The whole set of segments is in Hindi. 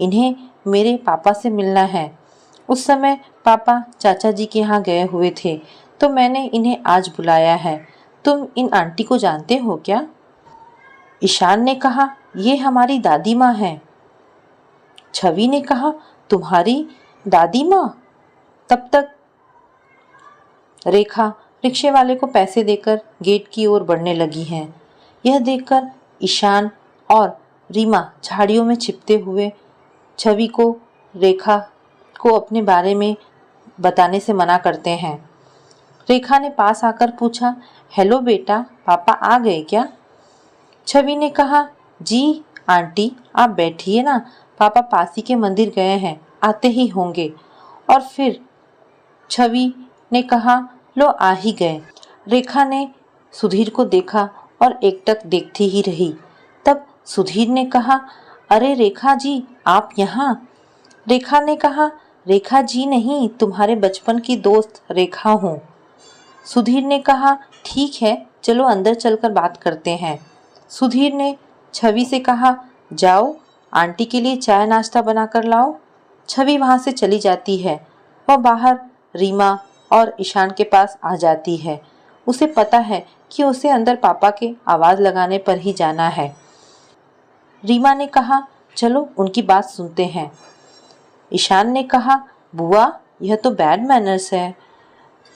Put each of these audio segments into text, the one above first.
इन्हें मेरे पापा से मिलना है। उस समय पापा चाचा जी के यहाँ गए हुए थे, तो मैंने इन्हें आज बुलाया है। तुम इन आंटी को जानते हो क्या? ईशान ने कहा, ये हमारी दादी माँ हैं। छवि ने कहा, तुम्हारी दादी माँ? तब तक रेखा रिक्शे वाले को पैसे देकर गेट की ओर बढ़ने लगी हैं। यह देखकर ईशान और रीमा झाड़ियों में छिपते हुए छवि को रेखा को अपने बारे में बताने से मना करते हैं। रेखा ने पास आकर पूछा, हेलो बेटा, पापा आ गए क्या? छवि ने कहा, जी आंटी आप बैठिए ना, पापा पास ही के मंदिर गए हैं, आते ही होंगे। और फिर छवि ने कहा, लो आ ही गए। रेखा ने सुधीर को देखा और एकटक देखती ही रही। तब सुधीर ने कहा, अरे रेखा जी आप यहाँ? रेखा ने कहा, रेखा जी नहीं, तुम्हारे बचपन की दोस्त रेखा हूँ। सुधीर ने कहा, ठीक है चलो अंदर चलकर बात करते हैं। सुधीर ने छवि से कहा, जाओ आंटी के लिए चाय नाश्ता बना कर लाओ। छवि वहाँ से चली जाती है। वह बाहर रीमा और ईशान के पास आ जाती है। उसे पता है कि उसे अंदर पापा के आवाज़ लगाने पर ही जाना है। रीमा ने कहा, चलो उनकी बात सुनते हैं। ईशान ने कहा, बुआ यह तो बैड मैनर्स है।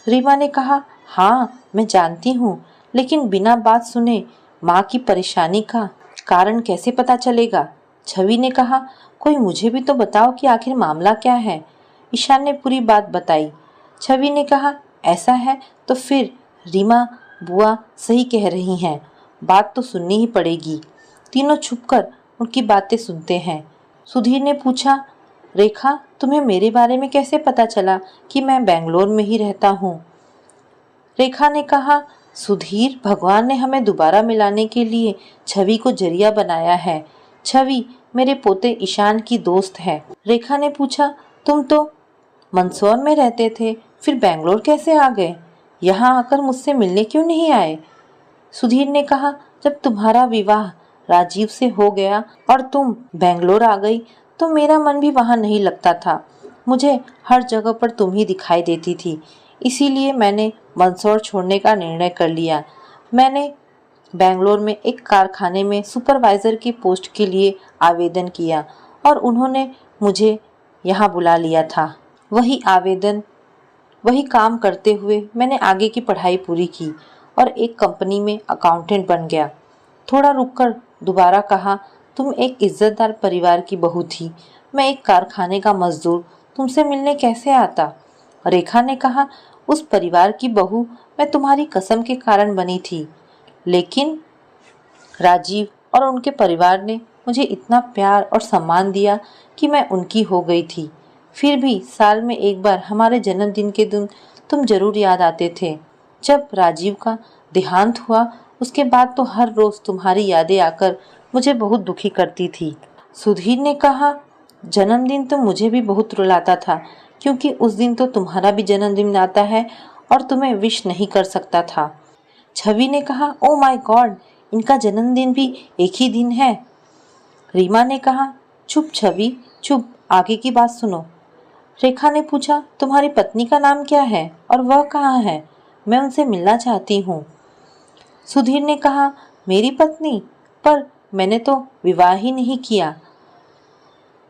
रीमा ने कहा, हाँ मैं जानती हूँ, लेकिन बिना बात सुने माँ की परेशानी का कारण कैसे पता चलेगा? छवि ने कहा, कोई मुझे भी तो बताओ कि आखिर मामला क्या है। ईशान ने पूरी बात बताई। छवि ने कहा, ऐसा है तो फिर रीमा बुआ सही कह रही हैं, बात तो सुननी ही पड़ेगी। तीनों छुपकर उनकी बातें सुनते हैं। सुधीर ने पूछा, रेखा तुम्हें मेरे बारे में कैसे पता चला कि मैं बेंगलोर में ही रहता हूँ? रेखा ने कहा, सुधीर भगवान ने हमें दोबारा मिलाने के लिए छवि को जरिया बनाया है। छवि मेरे पोते ईशान की दोस्त है। रेखा ने पूछा, तुम तो मंदसौर में रहते थे, फिर बेंगलोर कैसे आ गए? यहाँ आकर मुझसे मिलने क्यों नहीं आए? सुधीर ने कहा, जब तुम्हारा विवाह राजीव से हो गया और तुम बेंगलोर आ गई तो मेरा मन भी वहाँ नहीं लगता था। मुझे हर जगह पर तुम ही दिखाई देती थी, इसीलिए मैंने मंदसौर छोड़ने का निर्णय कर लिया। मैंने बेंगलोर में एक कारखाने में सुपरवाइज़र की पोस्ट के लिए आवेदन किया और उन्होंने मुझे यहाँ बुला लिया था। वही काम करते हुए मैंने आगे की पढ़ाई पूरी की और एक कंपनी में अकाउंटेंट बन गया। थोड़ा रुककर दोबारा कहा, तुम एक इज्जतदार परिवार की बहू थी, मैं एक कारखाने का मजदूर, तुमसे मिलने कैसे आता? रेखा ने कहा, उस परिवार की बहू मैं तुम्हारी कसम के कारण बनी थी, लेकिन राजीव और उनके परिवार ने मुझे इतना प्यार और सम्मान दिया कि मैं उनकी हो गई थी। फिर भी साल में एक बार हमारे जन्मदिन के दिन तुम जरूर याद आते थे। जब राजीव का देहांत हुआ उसके बाद तो हर रोज तुम्हारी यादें आकर मुझे बहुत दुखी करती थी। सुधीर ने कहा, जन्मदिन तो मुझे भी बहुत रुलाता था, क्योंकि उस दिन तो तुम्हारा भी जन्मदिन आता है और तुम्हें विश नहीं कर सकता था। छवि ने कहा, ओ माय गॉड, इनका जन्मदिन भी एक ही दिन है। रीमा ने कहा, चुप छवि चुप, आगे की बात सुनो। रेखा ने पूछा, तुम्हारी पत्नी का नाम क्या है और वह कहाँ है? मैं उनसे मिलना चाहती हूँ। सुधीर ने कहा, मेरी पत्नी? पर मैंने तो विवाह ही नहीं किया।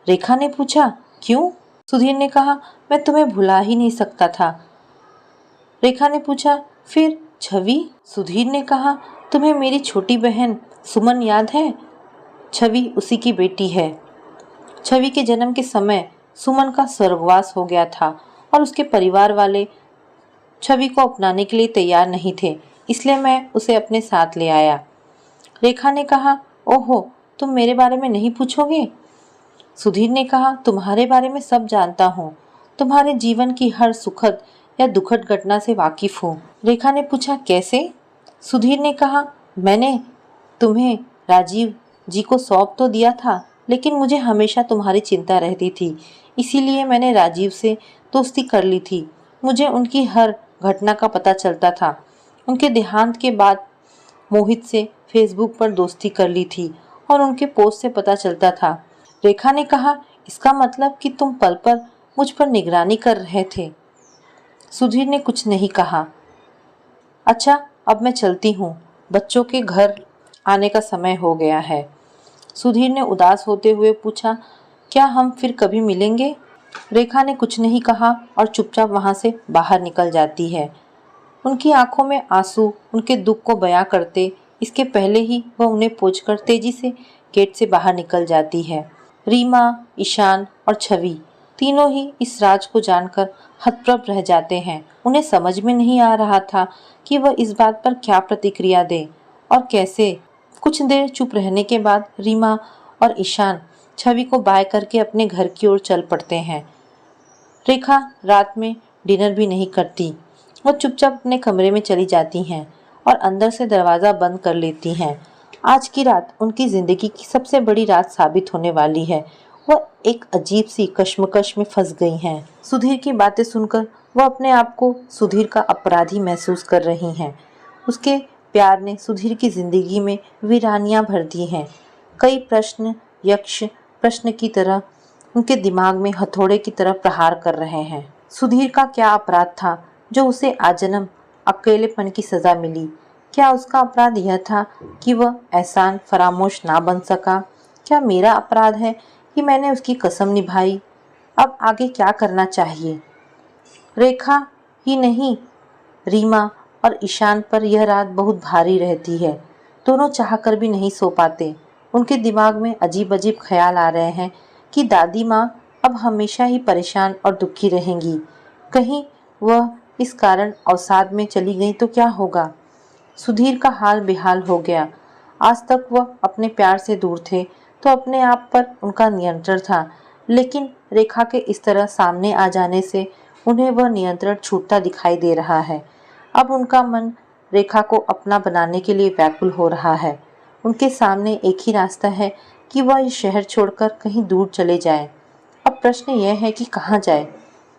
रेखा ने पूछा, क्यों? सुधीर ने कहा, मैं तुम्हें भुला ही नहीं सकता था। रेखा ने पूछा, फिर छवि? सुधीर ने कहा, तुम्हें मेरी छोटी बहन सुमन याद है? छवि उसी की बेटी है। छवि के जन्म के समय सुमन का स्वर्गवास हो गया था और उसके परिवार वाले छवि को अपनाने के लिए तैयार नहीं थे, इसलिए मैं उसे अपने साथ ले आया। रेखा ने कहा, ओहो, तुम मेरे बारे में नहीं पूछोगे? सुधीर ने कहा, तुम्हारे बारे में सब जानता हूँ, तुम्हारे जीवन की हर सुखद या दुखद घटना से वाकिफ हूँ। रेखा ने पूछा, कैसे? सुधीर ने कहा, मैंने तुम्हें राजीव जी को सौंप तो दिया था, लेकिन मुझे हमेशा तुम्हारी चिंता रहती थी, इसीलिए मैंने राजीव से दोस्ती कर ली थी। मुझे उनकी हर घटना का पता चलता था। उनके देहांत के बाद मोहित से फेसबुक पर दोस्ती कर ली थी और उनके पोस्ट से पता चलता था। रेखा ने कहा, इसका मतलब कि तुम पल पर मुझ पर निगरानी कर रहे थे। सुधीर ने कुछ नहीं कहा। अच्छा, अब मैं चलती हूँ, बच्चों के घर आने का समय हो गया है। सुधीर ने उदास होते हुए पूछा, क्या हम फिर कभी मिलेंगे? रेखा ने कुछ नहीं कहा और चुपचाप वहां से बाहर निकल जाती है। उनकी आंखों में आंसू उनके दुख को बयां करते इसके पहले ही वह उन्हें पोंछकर तेजी से गेट से बाहर निकल जाती है। रीमा, ईशान और छवि तीनों ही इस राज को जानकर हतप्रभ रह जाते हैं। उन्हें समझ में नहीं आ रहा था कि वह इस बात पर क्या प्रतिक्रिया दे और कैसे। कुछ देर चुप रहने के बाद रीमा और ईशान छवि को बाय करके अपने घर की ओर चल पड़ते हैं। रेखा रात में डिनर भी नहीं करती। वह चुपचाप अपने कमरे में चली जाती हैं और अंदर से दरवाज़ा बंद कर लेती हैं। आज की रात उनकी ज़िंदगी की सबसे बड़ी रात साबित होने वाली है। वह एक अजीब सी कश्मकश में फंस गई हैं। सुधीर की बातें सुनकर वह अपने आप को सुधीर का अपराधी महसूस कर रही हैं। उसके प्यार ने सुधीर की ज़िंदगी में वीरानियाँ भर दी हैं। कई प्रश्न यक्ष प्रश्न की तरह उनके दिमाग में हथौड़े की तरह प्रहार कर रहे हैं। सुधीर का क्या अपराध था जो उसे आजन्म अकेलेपन की सजा मिली? क्या उसका अपराध यह था कि वह एहसान फरामोश ना बन सका? क्या मेरा अपराध है कि मैंने उसकी कसम निभाई? अब आगे क्या करना चाहिए? रेखा ही नहीं, रीमा और ईशान पर यह रात बहुत भारी रहती है। दोनों चाहकर भी नहीं सो पाते। उनके दिमाग में अजीब अजीब ख्याल आ रहे हैं कि दादी माँ अब हमेशा ही परेशान और दुखी रहेंगी। कहीं वह इस कारण अवसाद में चली गई तो क्या होगा? सुधीर का हाल बेहाल हो गया। आज तक वह अपने प्यार से दूर थे तो अपने आप पर उनका नियंत्रण था, लेकिन रेखा के इस तरह सामने आ जाने से उन्हें वह नियंत्रण छूटता दिखाई दे रहा है। अब उनका मन रेखा को अपना बनाने के लिए व्याकुल हो रहा है। उनके सामने एक ही रास्ता है कि वह इस शहर छोड़कर कहीं दूर चले जाएं। अब प्रश्न यह है कि कहाँ जाए?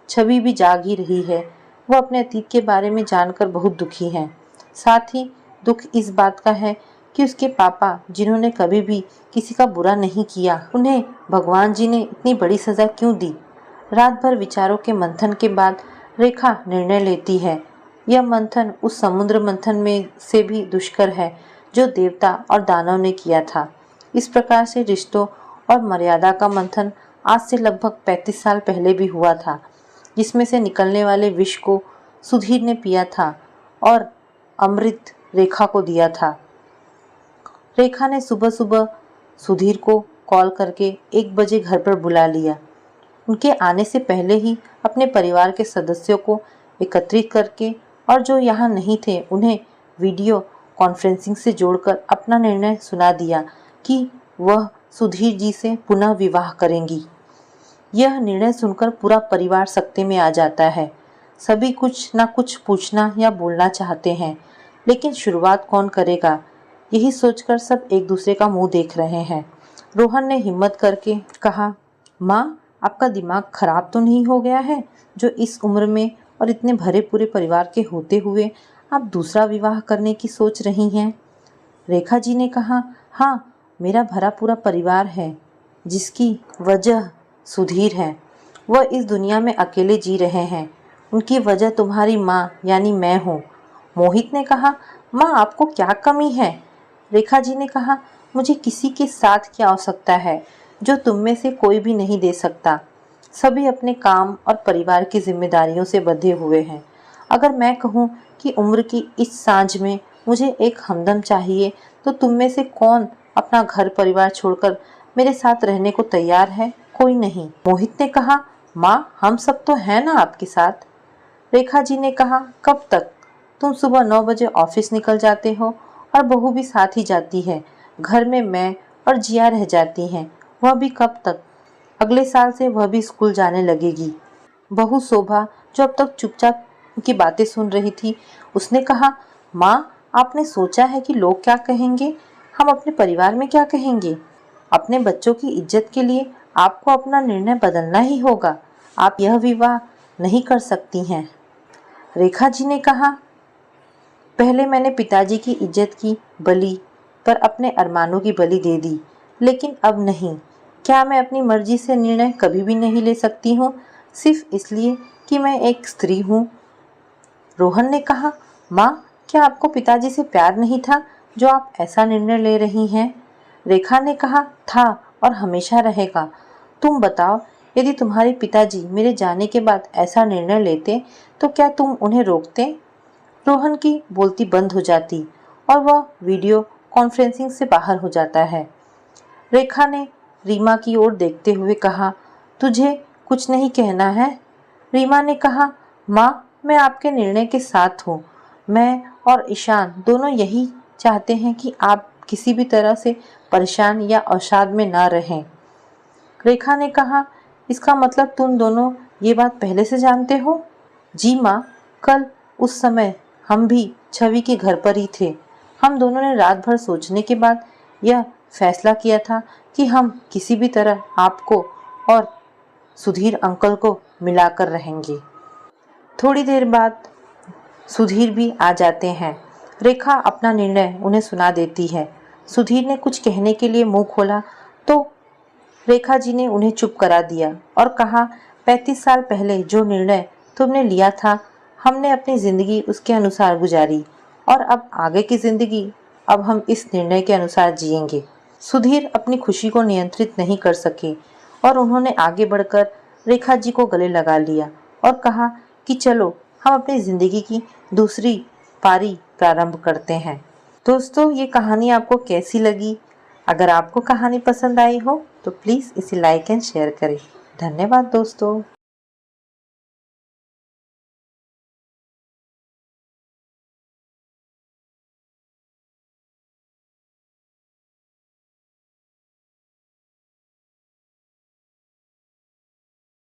छवि भी जाग ही रही है। वह अपने अतीत के बारे में जानकर बहुत दुखी है। साथ ही दुख इस बात का है कि उसके पापा, जिन्होंने कभी भी किसी का बुरा नहीं किया, उन्हें भगवान जी ने इतनी बड़ी सजा क्यों दी? रात भर विचारों के मंथन के बाद रेखा निर्णय लेती है। यह मंथन उस समुद्र मंथन में से भी दुष्कर है जो देवता और दानव ने किया था। इस प्रकार से रिश्तों और मर्यादा का मंथन आज से लगभग 35 साल पहले भी हुआ था, जिसमें से निकलने वाले विष को सुधीर ने पिया था और अमृत रेखा को दिया था। रेखा ने सुबह सुबह सुधीर को कॉल करके 1 बजे घर पर बुला लिया। उनके आने से पहले ही अपने परिवार के सदस्यों को एकत्रित करके और जो यहाँ नहीं थे उन्हें वीडियो कॉन्फ्रेंसिंग से जोड़कर अपना निर्णय सुना दिया कि वह सुधीर जी से पुनः विवाह करेंगी। यह निर्णय सुनकर पूरा परिवार सकते में आ जाता है। सभी कुछ ना कुछ पूछना या बोलना चाहते हैं, लेकिन शुरुआत कौन करेगा, यही सोचकर सब एक दूसरे का मुंह देख रहे हैं। रोहन ने हिम्मत करके कहा, माँ, आपका दिमाग खराब तो नहीं हो गया है जो इस उम्र में और इतने भरे पूरे परिवार के होते हुए आप दूसरा विवाह करने की सोच रही हैं? रेखा जी ने कहा, हाँ, मेरा भरा पूरा परिवार है जिसकी वजह सुधीर है। वह इस दुनिया में अकेले जी रहे हैं। उनकी वजह तुम्हारी माँ यानी मैं हूँ। मोहित ने कहा, माँ, आपको क्या कमी है? रेखा जी ने कहा, मुझे किसी के साथ की आवश्यकता है जो तुम में से कोई भी नहीं दे सकता। सभी अपने काम और परिवार की जिम्मेदारियों से बंधे हुए हैं। अगर मैं कहूँ कि उम्र की इस सांझ में मुझे एक हमदम चाहिए तो तुम में से कौन अपना घर परिवार छोड़कर मेरे साथ रहने को तैयार है? कोई नहीं। मोहित ने कहा, माँ, हम सब तो हैं ना आपके साथ। रेखा जी ने कहा, कब तक? तुम सुबह 9 बजे ऑफिस निकल जाते हो और बहू भी साथ ही जाती है। घर में मैं और जिया रह जाती हैं। वह भी कब तक? अगले साल से वह भी स्कूल जाने लगेगी। बहू शोभा, जो अब तक चुपचाप उनकी बातें सुन रही थी, उसने कहा, माँ, आपने सोचा है कि लोग क्या कहेंगे? हम अपने परिवार में क्या कहेंगे? अपने बच्चों की इज्जत के लिए आपको अपना निर्णय बदलना ही होगा। आप यह विवाह नहीं कर सकती हैं। रेखा जी ने कहा, पहले मैंने पिताजी की इज्जत की बलि पर अपने अरमानों की बलि दे दी, लेकिन अब नहीं। क्या मैं अपनी मर्जी से निर्णय कभी भी नहीं ले सकती हूँ, सिर्फ इसलिए कि मैं एक स्त्री हूँ? रोहन ने कहा, माँ, क्या आपको पिताजी से प्यार नहीं था जो आप ऐसा निर्णय ले रही हैं? रेखा ने कहा, था और हमेशा रहेगा। तुम बताओ, यदि तुम्हारे पिताजी मेरे जाने के बाद ऐसा निर्णय लेते तो क्या तुम उन्हें रोकते? रोहन की बोलती बंद हो जाती और वह वीडियो कॉन्फ्रेंसिंग से बाहर हो जाता है। रेखा ने रीमा की ओर देखते हुए कहा, तुझे कुछ नहीं कहना है? रीमा ने कहा, माँ, मैं आपके निर्णय के साथ हूँ। मैं और ईशान दोनों यही चाहते हैं कि आप किसी भी तरह से परेशान या अवसाद में ना रहें। रेखा ने कहा, इसका मतलब तुम दोनों ये बात पहले से जानते हो? जी माँ, कल उस समय हम भी छवि के घर पर ही थे। हम दोनों ने रात भर सोचने के बाद यह फैसला किया था कि हम किसी भी तरह आपको और सुधीर अंकल को मिलाकर रहेंगे। थोड़ी देर बाद सुधीर भी आ जाते हैं। रेखा अपना निर्णय उन्हें सुना देती है। सुधीर ने कुछ कहने के लिए मुंह खोला तो रेखा जी ने उन्हें चुप करा दिया और कहा, 35 साल पहले जो निर्णय तुमने लिया था, हमने अपनी जिंदगी उसके अनुसार गुजारी और अब आगे की जिंदगी अब हम इस निर्णय के अनुसार जिएंगे। सुधीर अपनी खुशी को नियंत्रित नहीं कर सके और उन्होंने आगे बढ़कर रेखा जी को गले लगा लिया और कहा कि चलो हम अपनी जिंदगी की दूसरी पारी प्रारंभ करते हैं। दोस्तों, ये कहानी आपको कैसी लगी? अगर आपको कहानी पसंद आई हो तो प्लीज़ इसे लाइक एंड शेयर करें। धन्यवाद दोस्तों।